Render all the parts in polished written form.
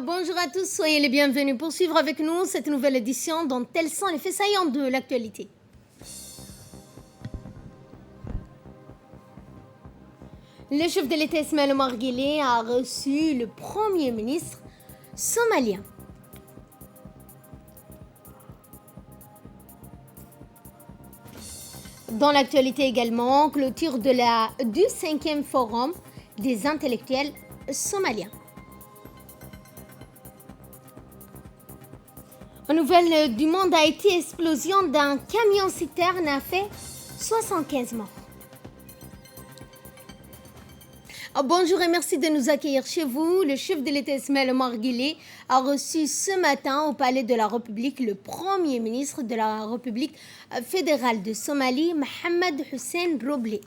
Bonjour à tous, soyez les bienvenus pour suivre avec nous cette nouvelle édition dont tels sont les faits saillants de l'actualité. Le chef de l'État Ismaël Omar Guelleh a reçu le Premier ministre somalien. Dans l'actualité également, clôture du 5e forum des intellectuels somaliens. En nouvelle du monde, Haïti, explosion d'un camion-citerne a fait 75 morts. Bonjour et merci de nous accueillir chez vous. Le chef de l'État Ismaël Omar Guelleh a reçu ce matin au Palais de la République le Premier ministre de la République fédérale de Somalie, Mohamed Hussein Roble.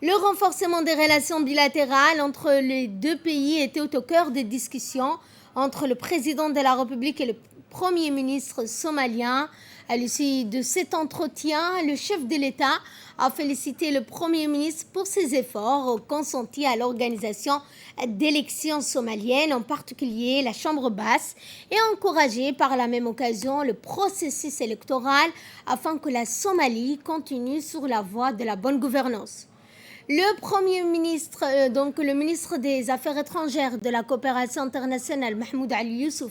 Le renforcement des relations bilatérales entre les deux pays était au cœur des discussions entre le président de la République et le Premier ministre somalien. À l'issue de cet entretien, le chef de l'État a félicité le Premier ministre pour ses efforts consentis à l'organisation d'élections somaliennes, en particulier la Chambre basse, et encouragé par la même occasion le processus électoral afin que la Somalie continue sur la voie de la bonne gouvernance. Le Premier ministre, le ministre des Affaires étrangères de la coopération internationale, Mahmoud Ali Youssouf,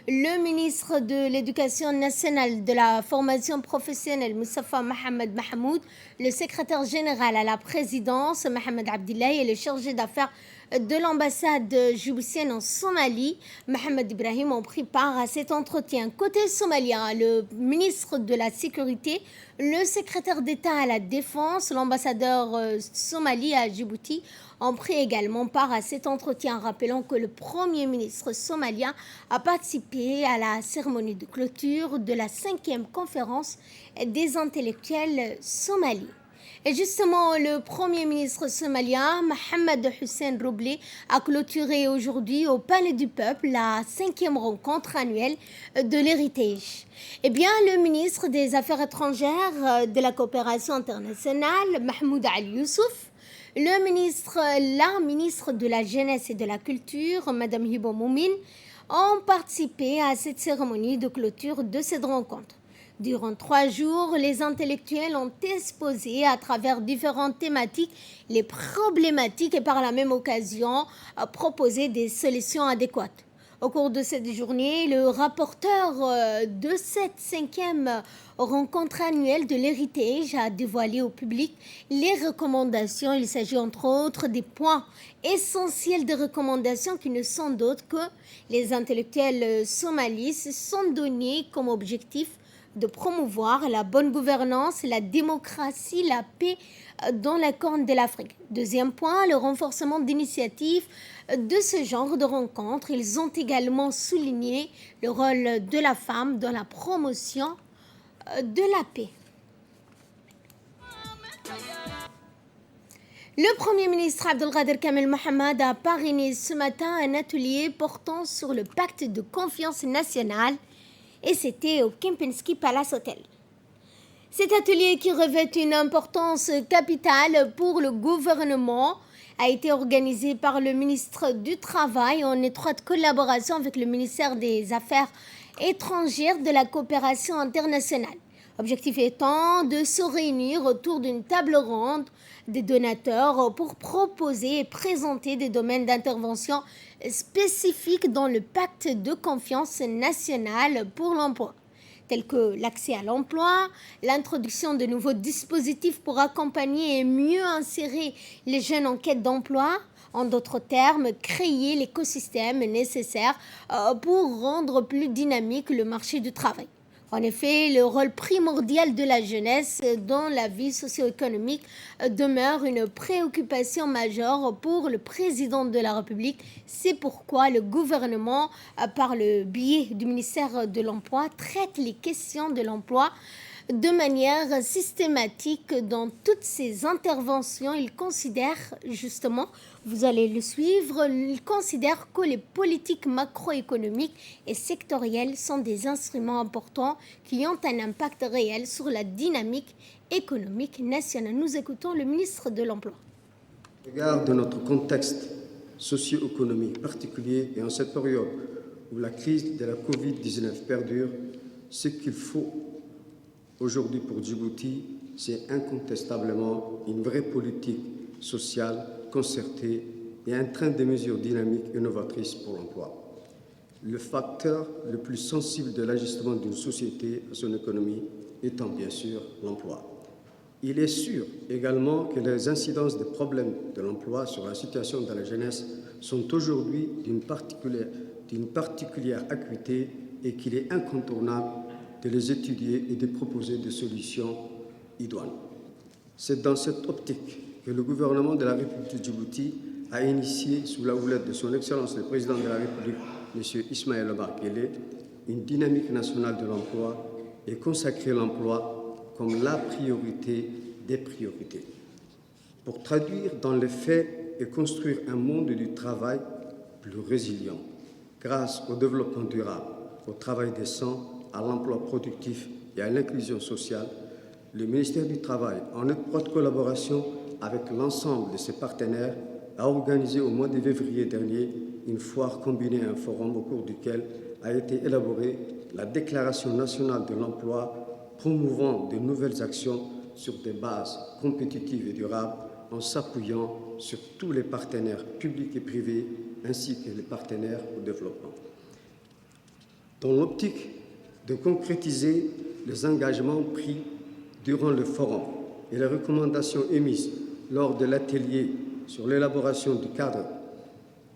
le ministre de l'Éducation nationale, de la formation professionnelle, Moustapha Mohamed Mahmoud, le secrétaire général à la présidence, Mohamed Abdillahi, et le chargé d'affaires de l'ambassade djiboutienne en Somalie, Mohamed Ibrahim, ont pris part à cet entretien. Côté somalien, le ministre de la Sécurité, le secrétaire d'État à la Défense, l'ambassadeur Somalie à Djibouti ont pris également part à cet entretien, rappelant que le Premier ministre somalien a participé à la cérémonie de clôture de la 5e conférence des intellectuels somaliens. Et justement, le Premier ministre somalien, Mohamed Hussein Roble, a clôturé aujourd'hui au Palais du Peuple la 5e rencontre annuelle de l'Héritage. Eh bien, le ministre des Affaires étrangères de la coopération internationale, Mahmoud Ali Youssouf, la ministre de la Jeunesse et de la Culture, Madame Hibo Moumin, ont participé à cette cérémonie de clôture de cette rencontre. Durant 3 jours, les intellectuels ont exposé à travers différentes thématiques les problématiques et par la même occasion proposé des solutions adéquates. Au cours de cette journée, le rapporteur de cette 5e rencontre annuelle de l'Héritage a dévoilé au public les recommandations. Il s'agit entre autres des points essentiels de recommandations qui ne sont d'autres que les intellectuels somalis se sont donnés comme objectif de promouvoir la bonne gouvernance, la démocratie, la paix dans la Corne de l'Afrique. Deuxième point, le renforcement d'initiatives de ce genre de rencontres. Ils ont également souligné le rôle de la femme dans la promotion de la paix. Le Premier ministre Abdelkader Kamel Mohamed a parrainé ce matin un atelier portant sur le pacte de confiance nationale et c'était au Kempinski Palace Hotel. Cet atelier, qui revêt une importance capitale pour le gouvernement, a été organisé par le ministre du Travail en étroite collaboration avec le ministère des Affaires étrangères de la coopération internationale. Objectif étant de se réunir autour d'une table ronde des donateurs pour proposer et présenter des domaines d'intervention spécifiques dans le pacte de confiance nationale pour l'emploi, tels que l'accès à l'emploi, l'introduction de nouveaux dispositifs pour accompagner et mieux insérer les jeunes en quête d'emploi. En d'autres termes, créer l'écosystème nécessaire pour rendre plus dynamique le marché du travail. En effet, le rôle primordial de la jeunesse dans la vie socio-économique demeure une préoccupation majeure pour le président de la République. C'est pourquoi le gouvernement, par le biais du ministère de l'Emploi, traite les questions de l'emploi de manière systématique dans toutes ses interventions. Il considère justement, vous allez le suivre, il considère que les politiques macroéconomiques et sectorielles sont des instruments importants qui ont un impact réel sur la dynamique économique nationale. Nous écoutons le ministre de l'Emploi. Au regard de notre contexte socio-économique particulier et en cette période où la crise de la Covid-19 perdure, ce qu'il faut aujourd'hui pour Djibouti, c'est incontestablement une vraie politique sociale concertée et un train de mesures dynamiques et novatrices pour l'emploi. Le facteur le plus sensible de l'ajustement d'une société à son économie étant bien sûr l'emploi. Il est sûr également que les incidences des problèmes de l'emploi sur la situation de la jeunesse sont aujourd'hui d'une particulière acuité et qu'il est incontournable de les étudier et de proposer des solutions idoines. C'est dans cette optique que le gouvernement de la République de Djibouti a initié, sous la houlette de son Excellence le Président de la République, M. Ismaël Omar Guelleh, une dynamique nationale de l'emploi et consacré l'emploi comme la priorité des priorités. Pour traduire dans les faits et construire un monde du travail plus résilient, grâce au développement durable, au travail décent, à l'emploi productif et à l'inclusion sociale, le ministère du Travail, en étroite collaboration avec l'ensemble de ses partenaires, a organisé au mois de février dernier une foire combinée à un forum au cours duquel a été élaborée la Déclaration nationale de l'emploi promouvant de nouvelles actions sur des bases compétitives et durables en s'appuyant sur tous les partenaires publics et privés ainsi que les partenaires au développement. Dans l'optique de concrétiser les engagements pris durant le forum et les recommandations émises lors de l'atelier sur l'élaboration du cadre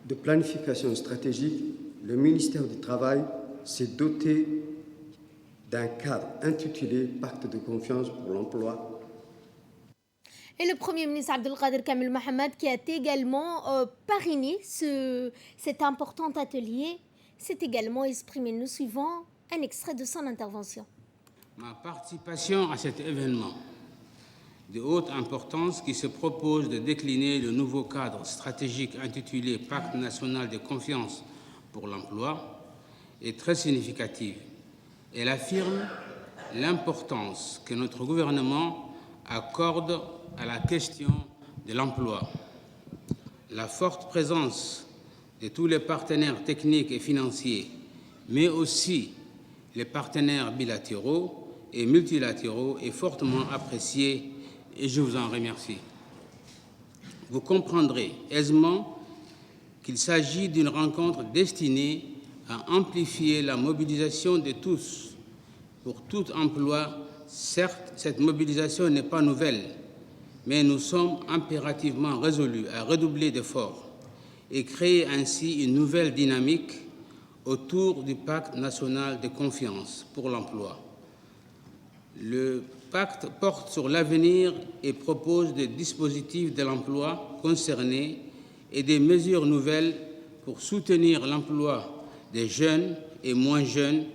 de planification stratégique, le ministère du Travail s'est doté d'un cadre intitulé Pacte de confiance pour l'emploi. Et le Premier ministre Abdelkader Kamel Mohamed, qui a également parrainé cet important atelier, s'est également exprimé. Nous suivons un extrait de son intervention. Ma participation à cet événement de haute importance qui se propose de décliner le nouveau cadre stratégique intitulé Pacte national de confiance pour l'emploi est très significative. Elle affirme l'importance que notre gouvernement accorde à la question de l'emploi. La forte présence de tous les partenaires techniques et financiers, mais aussi les partenaires bilatéraux et multilatéraux est fortement appréciée et je vous en remercie. Vous comprendrez aisément qu'il s'agit d'une rencontre destinée à amplifier la mobilisation de tous pour tout emploi. Certes, cette mobilisation n'est pas nouvelle, mais nous sommes impérativement résolus à redoubler d'efforts et créer ainsi une nouvelle dynamique autour du pacte national de confiance pour l'emploi. Le pacte porte sur l'avenir et propose des dispositifs de l'emploi concernés et des mesures nouvelles pour soutenir l'emploi des jeunes et moins jeunes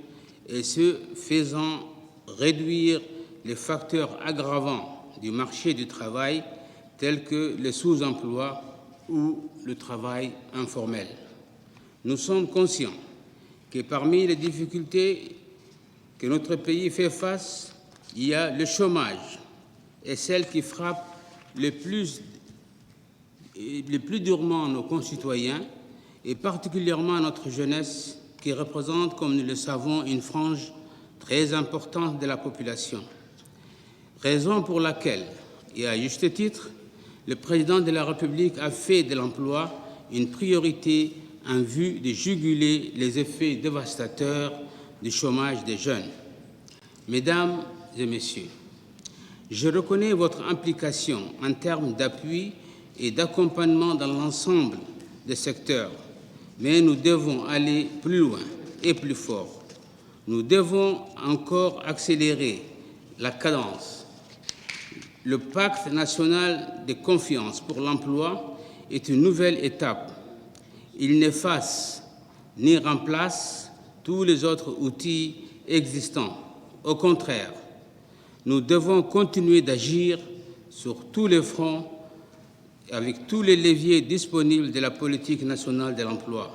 et ce faisant réduire les facteurs aggravants du marché du travail tels que le sous-emploi ou le travail informel. Nous sommes conscients que parmi les difficultés que notre pays fait face, il y a le chômage et celle qui frappe le plus durement nos concitoyens et particulièrement notre jeunesse qui représente, comme nous le savons, une frange très importante de la population. Raison pour laquelle, et à juste titre, le président de la République a fait de l'emploi une priorité en vue de juguler les effets dévastateurs du chômage des jeunes. Mesdames et messieurs, je reconnais votre implication en termes d'appui et d'accompagnement dans l'ensemble des secteurs, mais nous devons aller plus loin et plus fort. Nous devons encore accélérer la cadence. Le pacte national de confiance pour l'emploi est une nouvelle étape. Il n'efface ni remplace tous les autres outils existants. Au contraire, nous devons continuer d'agir sur tous les fronts avec tous les leviers disponibles de la politique nationale de l'emploi.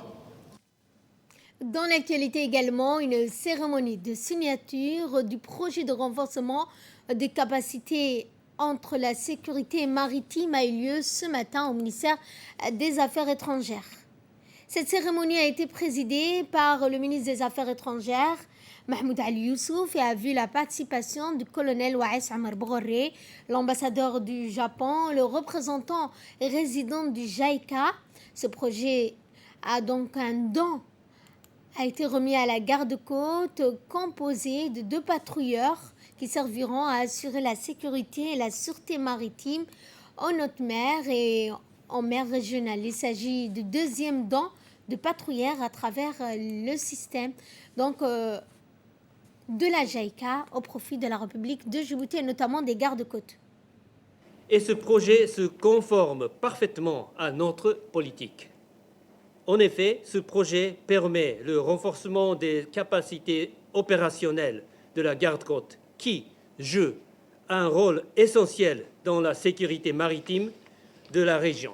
Dans l'actualité également, une cérémonie de signature du projet de renforcement des capacités entre la sécurité maritime a eu lieu ce matin au ministère des Affaires étrangères. Cette cérémonie a été présidée par le ministre des Affaires étrangères, Mahmoud Ali Youssouf, et a vu la participation du colonel Waïs Amar Bourré, l'ambassadeur du Japon, le représentant résident du JICA. Ce projet a donc un don a été remis à la garde-côte composé de 2 patrouilleurs qui serviront à assurer la sécurité et la sûreté maritime en haute mer et en mer régionale. Il s'agit du 2e don de patrouilleurs à travers le système de la JICA au profit de la République de Djibouti et notamment des gardes-côtes. Et ce projet se conforme parfaitement à notre politique. En effet, ce projet permet le renforcement des capacités opérationnelles de la garde-côte qui joue un rôle essentiel dans la sécurité maritime de la région.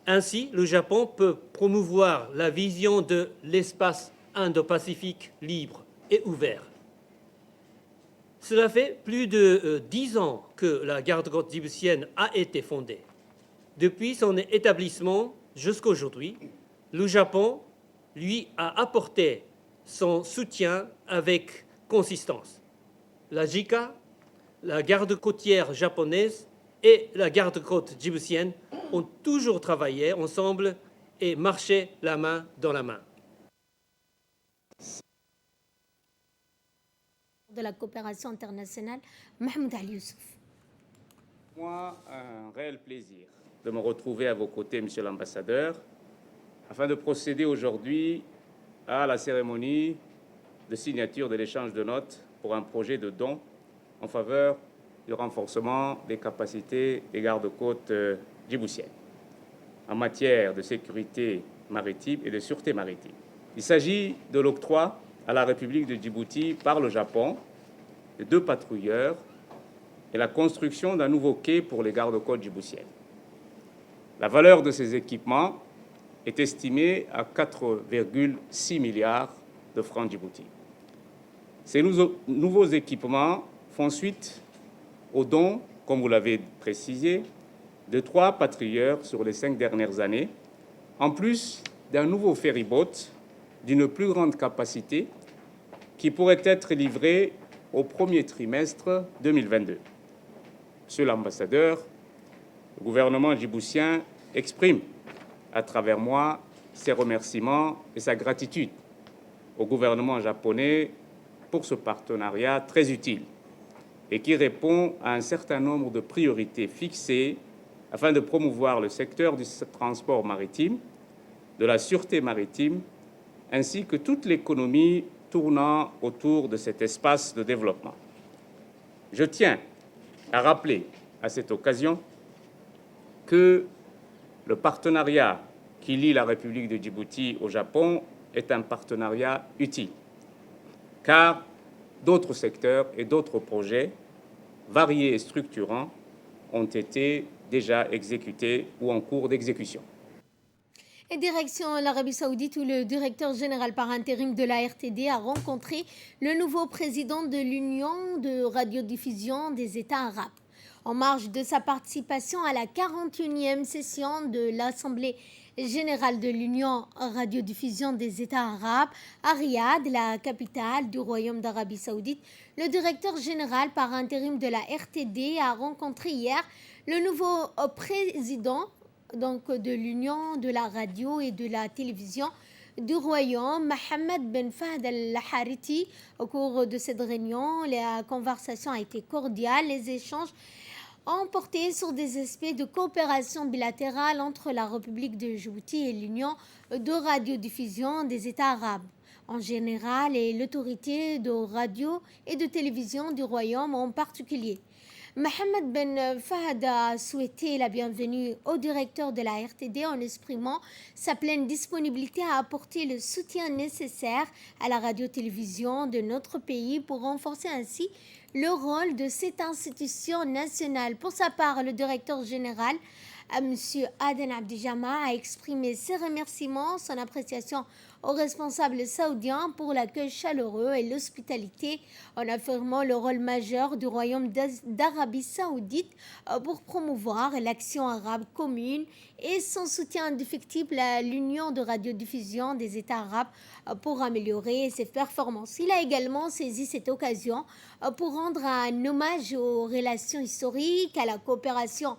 Ainsi, le Japon peut promouvoir la vision de l'espace Indo-Pacifique libre et ouvert. Cela fait plus de 10 ans que la garde-côte djiboutienne a été fondée. Depuis son établissement jusqu'à aujourd'hui, le Japon lui a apporté son soutien avec consistance. La JICA, la garde côtière japonaise et la garde-côte djiboutienne ont toujours travaillé ensemble et marché la main dans la main. De la coopération internationale, Mahmoud Ali Youssouf. Moi, un réel plaisir de me retrouver à vos côtés, Monsieur l'ambassadeur, afin de procéder aujourd'hui à la cérémonie de signature de l'échange de notes pour un projet de don en faveur du renforcement des capacités des gardes-côtes djiboutiennes en matière de sécurité maritime et de sûreté maritime. Il s'agit de l'octroi à la République de Djibouti par le Japon de 2 patrouilleurs et la construction d'un nouveau quai pour les gardes-côtes djiboutiennes. La valeur de ces équipements est estimée à 4,6 milliards de francs djibouti. Ces nouveaux équipements font suite au don, comme vous l'avez précisé, de 3 patrouilleurs sur les 5 dernières années, en plus d'un nouveau ferryboat d'une plus grande capacité qui pourrait être livré au premier trimestre 2022. Monsieur l'ambassadeur, le gouvernement djiboutien exprime à travers moi ses remerciements et sa gratitude au gouvernement japonais pour ce partenariat très utile et qui répond à un certain nombre de priorités fixées afin de promouvoir le secteur du transport maritime, de la sûreté maritime, ainsi que toute l'économie tournant autour de cet espace de développement. Je tiens à rappeler à cette occasion que le partenariat qui lie la République de Djibouti au Japon est un partenariat utile, car d'autres secteurs et d'autres projets variés et structurants ont été déjà exécutés ou en cours d'exécution. Et direction l'Arabie Saoudite où le directeur général par intérim de la RTD a rencontré le nouveau président de l'Union de radiodiffusion des États arabes. En marge de sa participation à la 41e session de l'Assemblée générale de l'Union radiodiffusion des États arabes à Riyad, la capitale du Royaume d'Arabie Saoudite, le directeur général par intérim de la RTD a rencontré hier le nouveau président de l'Union de la radio et de la télévision du Royaume, Mohammed Ben Fahd Al-Hariti. Au cours de cette réunion, la conversation a été cordiale. Les échanges ont porté sur des aspects de coopération bilatérale entre la République de Djibouti et l'Union de radiodiffusion des États arabes en général et l'autorité de radio et de télévision du Royaume en particulier. Mohammed Ben Fahd a souhaité la bienvenue au directeur de la RTD en exprimant sa pleine disponibilité à apporter le soutien nécessaire à la radio-télévision de notre pays pour renforcer ainsi le rôle de cette institution nationale. Pour sa part, le directeur général, M. Aden Abdijama, a exprimé ses remerciements, son appréciation aux responsables saoudiens pour l'accueil chaleureux et l'hospitalité, en affirmant le rôle majeur du Royaume d'Arabie saoudite pour promouvoir l'action arabe commune et son soutien indéfectible à l'Union de radiodiffusion des États arabes pour améliorer ses performances. Il a également saisi cette occasion pour rendre un hommage aux relations historiques, à la coopération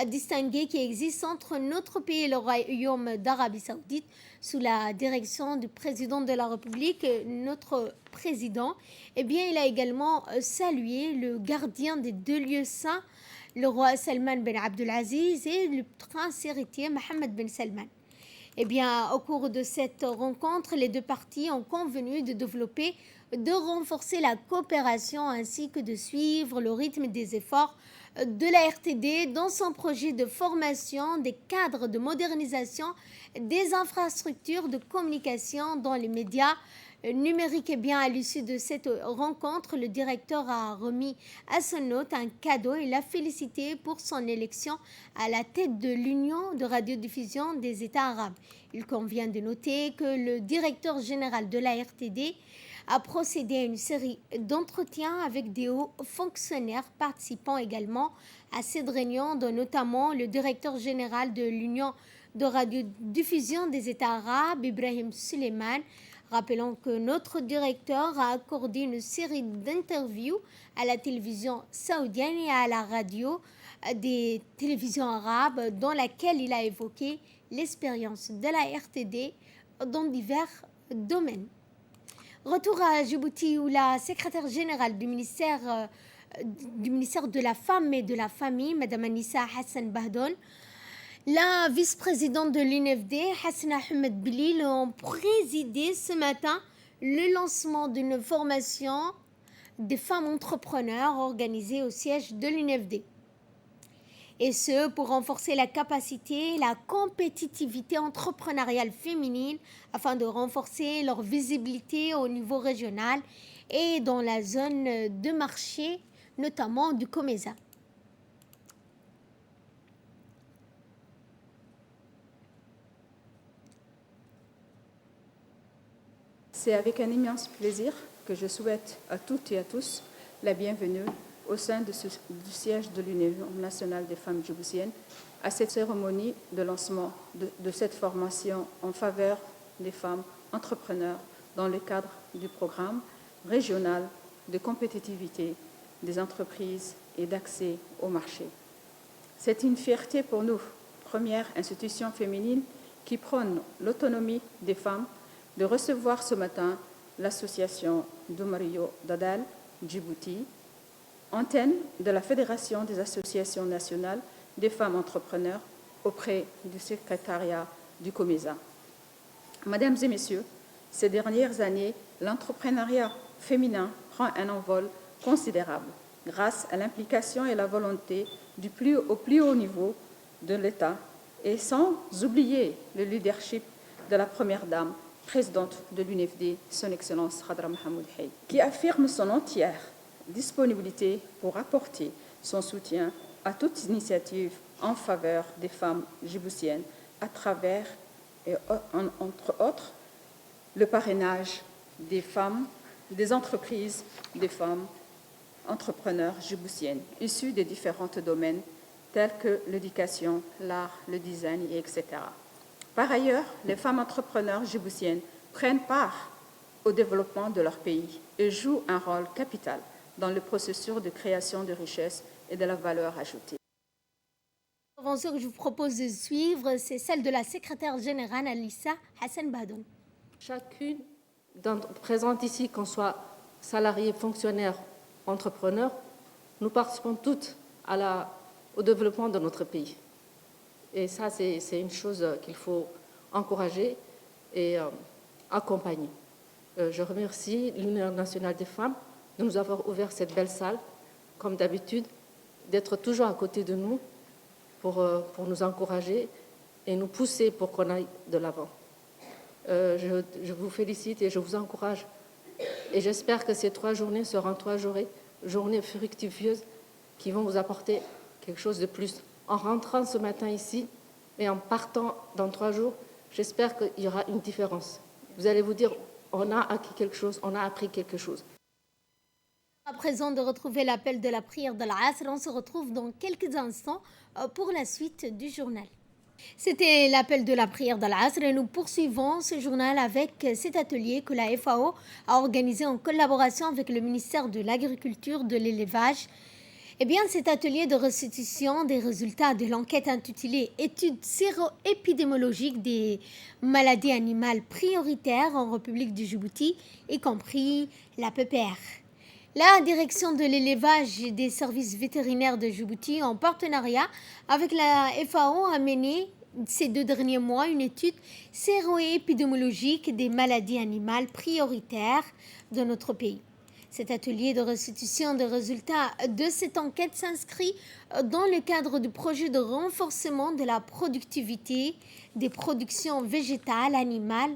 distinguée qui existe entre notre pays et le Royaume d'Arabie saoudite sous la direction du président de la République, notre président. Eh bien, il a également salué le gardien des deux lieux saints, le roi Salman Ben Abdelaziz et le prince héritier Mohammed Ben Salman. Eh bien, au cours de cette rencontre, les deux parties ont convenu de développer, de renforcer la coopération ainsi que de suivre le rythme des efforts de la RTD dans son projet de formation des cadres de modernisation des infrastructures de communication dans les médias numériques. Et bien, à l'issue de cette rencontre, le directeur a remis à son hôte un cadeau et l'a félicité pour son élection à la tête de l'Union de radiodiffusion des États arabes. Il convient de noter que le directeur général de la RTD a procédé à une série d'entretiens avec des hauts fonctionnaires participant également à cette réunion, dont notamment le directeur général de l'Union de radiodiffusion des États arabes, Ibrahim Suleiman. Rappelons que notre directeur a accordé une série d'interviews à la télévision saoudienne et à la radio des télévisions arabes, dans laquelle il a évoqué l'expérience de la RTD dans divers domaines. Retour à Djibouti, où la secrétaire générale du ministère de la Femme et de la Famille, Mme Anissa Hassan Bahdon, la vice-présidente de l'UNFD, Hassana Ahmed Bilil, ont présidé ce matin le lancement d'une formation des femmes entrepreneurs organisée au siège de l'UNFD. Et ce, pour renforcer la capacité et la compétitivité entrepreneuriale féminine afin de renforcer leur visibilité au niveau régional et dans la zone de marché, notamment du COMESA. C'est avec un immense plaisir que je souhaite à toutes et à tous la bienvenue au sein du siège de l'Union nationale des femmes djiboutiennes à cette cérémonie de lancement de cette formation en faveur des femmes entrepreneurs dans le cadre du programme régional de compétitivité des entreprises et d'accès au marché. C'est une fierté pour nous, première institution féminine qui prône l'autonomie des femmes, de recevoir ce matin l'association Doumario Dadal Djibouti, antenne de la Fédération des associations nationales des femmes entrepreneurs auprès du secrétariat du COMESA. Mesdames et messieurs, ces dernières années, l'entrepreneuriat féminin prend un envol considérable grâce à l'implication et la volonté au plus haut niveau de l'État et sans oublier le leadership de la Première Dame, présidente de l'UNFD, Son Excellence Khadra Mohamed Hay, qui affirme son entière disponibilité pour apporter son soutien à toute initiative en faveur des femmes djiboutiennes à travers, et entre autres, le parrainage des femmes, des entreprises, des femmes entrepreneurs djiboutiennes issues des différents domaines tels que l'éducation, l'art, le design, etc. Par ailleurs, les femmes entrepreneurs djiboutiennes prennent part au développement de leur pays et jouent un rôle capital dans le processus de création de richesses et de la valeur ajoutée. L'intervention que je vous propose de suivre, c'est celle de la secrétaire générale Anissa Hassan Bahdon. Chacune présente ici, qu'on soit salarié, fonctionnaire, entrepreneur, nous participons toutes au développement de notre pays. Et ça, c'est une chose qu'il faut encourager et accompagner. Je remercie l'Union nationale des femmes de nous avoir ouvert cette belle salle, comme d'habitude, d'être toujours à côté de nous pour nous encourager et nous pousser pour qu'on aille de l'avant. Je vous félicite et je vous encourage. Et j'espère que ces 3 journées seront 3 journées fructifieuses qui vont vous apporter quelque chose de plus. En rentrant ce matin ici et en partant dans 3 jours, j'espère qu'il y aura une différence. vous allez vous dire, on a acquis quelque chose, on a appris quelque chose. À présent de retrouver l'appel de la prière de l'Asr, on se retrouve dans quelques instants pour la suite du journal. C'était l'appel de la prière de l'Asr et nous poursuivons ce journal avec cet atelier que la FAO a organisé en collaboration avec le ministère de l'Agriculture, de l'Élevage. Eh bien, cet atelier de restitution des résultats de l'enquête intitulée « Études séro-épidémiologiques des maladies animales prioritaires en République du Djibouti », y compris la PPR. La direction de l'élevage et des services vétérinaires de Djibouti, en partenariat avec la FAO, a mené ces 2 derniers mois une étude séro-épidémiologique des maladies animales prioritaires de notre pays. Cet atelier de restitution des résultats de cette enquête s'inscrit dans le cadre du projet de renforcement de la productivité des productions végétales animales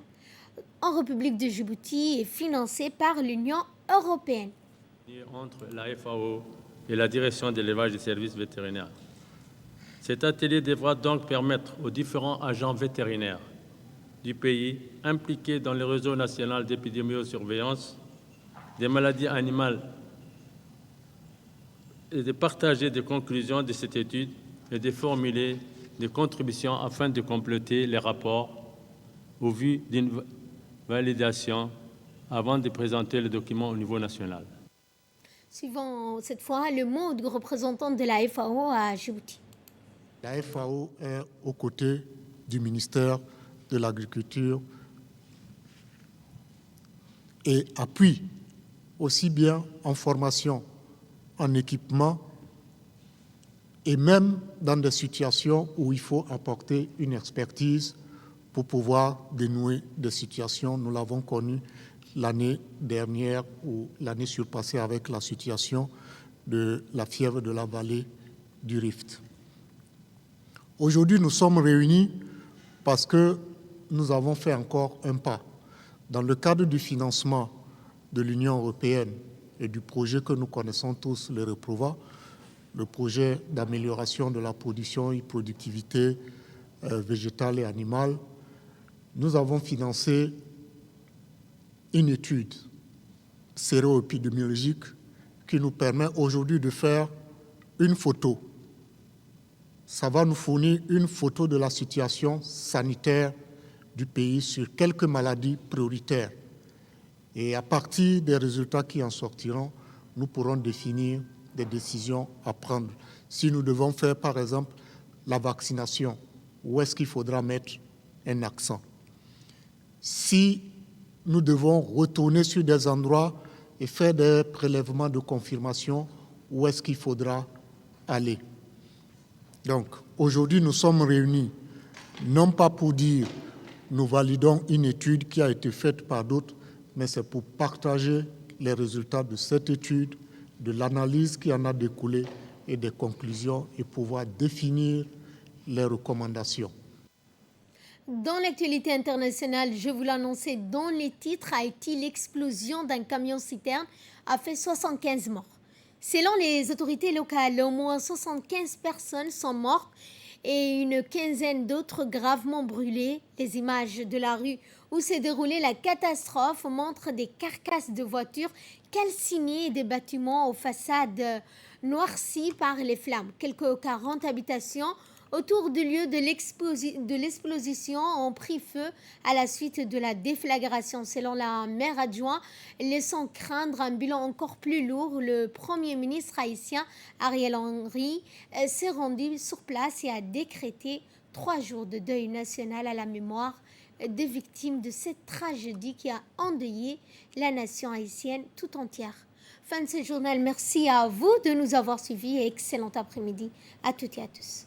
en République de Djibouti et financé par l'Union européenne. Entre la FAO et la direction de l'élevage des services vétérinaires. Cet atelier devra donc permettre aux différents agents vétérinaires du pays impliqués dans le réseau national d'épidémiosurveillance des maladies animales et de partager des conclusions de cette étude et de formuler des contributions afin de compléter les rapports au vu d'une validation avant de présenter le document au niveau national. Suivant cette fois le mot du représentant de la FAO à Djibouti. La FAO est aux côtés du ministère de l'Agriculture et appuie aussi bien en formation, en équipement et même dans des situations où il faut apporter une expertise pour pouvoir dénouer des situations. Nous l'avons connu l'année dernière ou l'année surpassée avec la situation de la fièvre de la vallée du Rift. Aujourd'hui, nous sommes réunis parce que nous avons fait encore un pas. Dans le cadre du financement de l'Union européenne et du projet que nous connaissons tous, le REPROVA, le projet d'amélioration de la production et productivité végétale et animale, nous avons financé une étude séro-épidémiologique qui nous permet aujourd'hui de faire une photo. Ça va nous fournir une photo de la situation sanitaire du pays sur quelques maladies prioritaires. Et à partir des résultats qui en sortiront, nous pourrons définir des décisions à prendre. Si nous devons faire, par exemple, la vaccination, où est-ce qu'il faudra mettre un accent? Si nous devons retourner sur des endroits et faire des prélèvements de confirmation, où est-ce qu'il faudra aller? Donc, aujourd'hui, nous sommes réunis, non pas pour dire nous validons une étude qui a été faite par d'autres, mais c'est pour partager les résultats de cette étude, de l'analyse qui en a découlé et des conclusions et pouvoir définir les recommandations. Dans l'actualité internationale, je vous l'annonçais dans les titres, à Haïti, l'explosion d'un camion-citerne a fait 75 morts. Selon les autorités locales, au moins 75 personnes sont mortes et une quinzaine d'autres gravement brûlées. Les images de la rue où s'est déroulée la catastrophe montrent des carcasses de voitures calcinées et des bâtiments aux façades noircies par les flammes. Quelques 40 habitations autour du lieu de l'explosion ont pris feu à la suite de la déflagration. Selon la maire adjointe, laissant craindre un bilan encore plus lourd, le Premier ministre haïtien Ariel Henry s'est rendu sur place et a décrété 3 jours de deuil national à la mémoire des victimes de cette tragédie qui a endeuillé la nation haïtienne tout entière. Fin de ce journal. Merci à vous de nous avoir suivis et excellent après-midi à toutes et à tous.